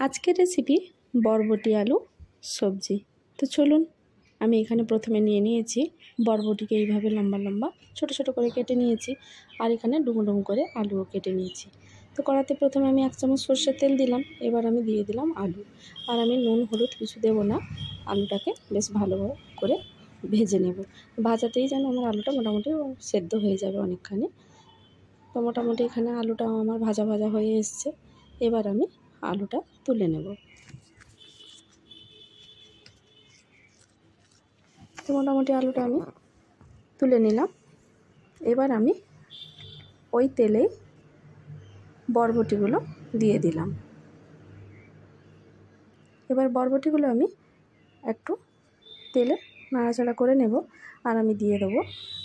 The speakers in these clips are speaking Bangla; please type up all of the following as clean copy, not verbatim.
আজকের রেসিপি বরবটি আলু সবজি। তো চলুন, আমি এখানে প্রথমে নিয়ে নিয়েছি বরবটিকে এইভাবে লম্বা লম্বা ছোট ছোট করে কেটে নিয়েছি, আর এখানে ডুমো ডুমো করে আলুও কেটে নিয়েছি। তো কড়াতে প্রথমে আমি 1 চামচ সর্ষের তেল দিলাম, এবার আমি দিয়ে দিলাম আলু। আর আমি নুন হলুদ কিছু দেবো না, আলুটাকে বেশ ভালো করে ভেজে নেব। ভাজাতেই যেন আমার আলুটা মোটামুটি সেদ্ধ হয়ে যাবে অনেকখানি। তো মোটামুটি এখানে আলুটাও আমার ভাজা ভাজা হয়ে এসছে। এবার আমি আলুটা তুলে নেব। তো মোটামুটি আলুটা আমি তুলে নিলাম। এবার আমি ওই তেলেই বরবটিগুলো দিয়ে দিলাম। এবার বরবটিগুলো আমি একটু তেলে নাড়াচাড়া করে নেব, আর আমি দিয়ে দেবো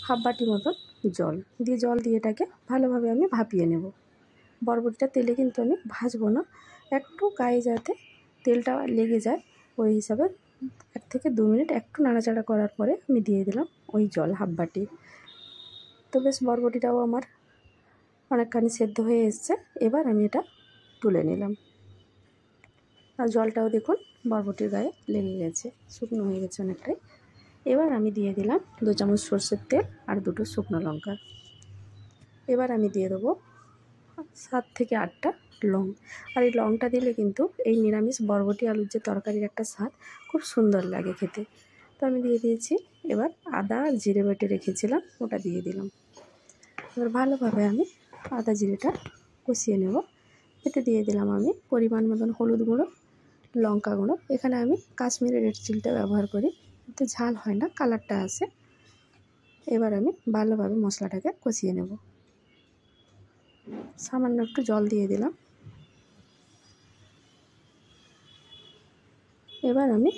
1/2 বাটি মতন জল দিয়ে এটাকে ভালোভাবে আমি ভাপিয়ে নেব। বরবটিটা তেলে কিন্তু আমি ভাজবো না, একটু গায়ে যাতে তেলটা লেগে যায় ওই হিসাবে 1 থেকে 2 মিনিট একটু নাড়াচাড়া করার পরে আমি দিয়ে দিলাম ওই জল 1/2 বাটি। তো বেশ বরবটিটাও আমার অনেকখানি সেদ্ধ হয়ে এসছে। এবার আমি এটা তুলে নিলাম, আর জলটাও দেখুন বরবটির গায়ে লেগে গেছে, শুকনো হয়ে গেছে অনেকটাই। এবার আমি দিয়ে দিলাম 2 চামচ সরষের তেল আর 2টো শুকনো লঙ্কা। এবার আমি দিয়ে দেবো 7 থেকে 8টা লং। আর এই লংটা দিলে কিন্তু এই নিরামিষ বরবটি আলুর যে তরকারির একটা স্বাদ খুব সুন্দর লাগে খেতে। তো আমি দিয়ে দিয়েছি। এবার আদা আর জিরে বেটে রেখেছিলাম, ওটা দিয়ে দিলাম। এবার ভালোভাবে আমি আদা জিরেটা কষিয়ে নেব। এতে দিয়ে দিলাম আমি পরিমাণ মতন হলুদ গুঁড়ো, লঙ্কা গুঁড়ো। এখানে আমি কাশ্মীরি রেড চিলিটা ব্যবহার করি, এতে ঝাল হয় না, কালারটা আসে। এবার আমি ভালোভাবে মশলাটাকে কষিয়ে নেব। সামান্য একটু জল দিয়ে দিলাম। এবার আমি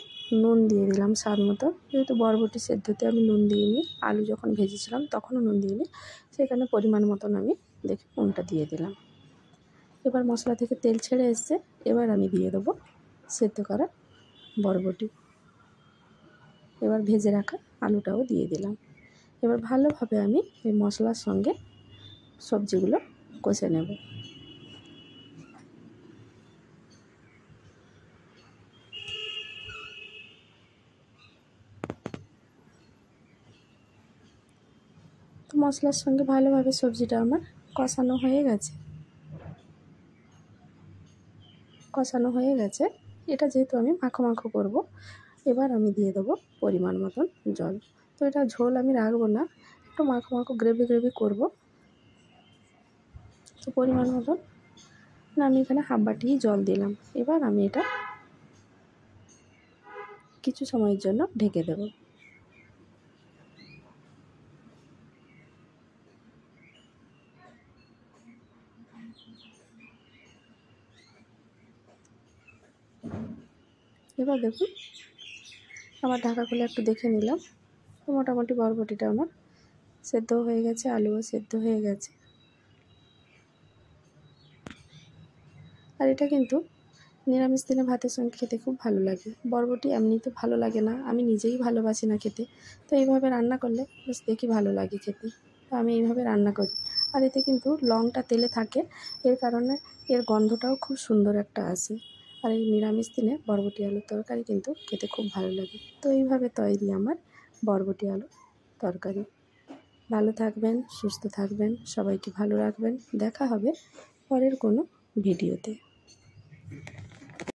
নুন দিয়ে দিলাম স্বাদ মতো। যেহেতু বরবটি সেদ্ধতে আমি নুন দিইনি, আলু যখন ভেজেছিলাম তখনও নুন দিইনি, সেখানে পরিমাণ মতন আমি দেখে নুনটা দিয়ে দিলাম। এবার মশলা থেকে তেল ছেড়ে এসছে। এবার আমি দিয়ে দেবো সেদ্ধ করা বরবটি। এবার ভেজে রাখা আলুটাও দিয়ে দিলাম। এবার ভালোভাবে আমি এই মশলার সঙ্গে সবজিগুলো কষে নেব। তো মশলার সঙ্গে ভালোভাবে সবজিটা আমার কষানো হয়ে গেছে। এটা যেহেতু আমি মাখো মাখো করব, এবার আমি দিয়ে দেবো পরিমাণ মতন জল। তো এটা ঝোল আমি রাখবো না, একটু মাখো মাখো গ্রেভি করব। তো পরিমাণ মতন আমি এখানে 1/2 বাটি জল দিলাম। এবার আমি এটা কিছু সময়ের জন্য ঢেকে দেব। এবার দেখুন আমার ঢাকা খুলে একটু দেখে নিলাম। তো মোটামুটি বরবটিটা আমার সেদ্ধ হয়ে গেছে, আলুও সেদ্ধ হয়ে গেছে। আর এটা কিন্তু নিরামিষ দিনে ভাতের সঙ্গে খেতে খুব ভালো লাগে। বরবটি এমনিতে ভালো লাগে না, আমি নিজেই ভালোবাসি না খেতে। তো এইভাবে রান্না করলে বেশ দেখি ভালো লাগে খেতে, তো আমি এইভাবে রান্না করি। আর এতে কিন্তু লংটা তেলে থাকে, এর কারণে এর গন্ধটাও খুব সুন্দর একটা আসে। আর এই নিরামিষ দিনে বরবটি আলুর তরকারি কিন্তু খেতে খুব ভালো লাগে। তো এইভাবে তৈরি আমার বরবটি আলু তরকারি। ভালো থাকবেন, সুস্থ থাকবেন, সবাইকে ভালো রাখবেন। দেখা হবে পরের কোনো ভিডিওতে।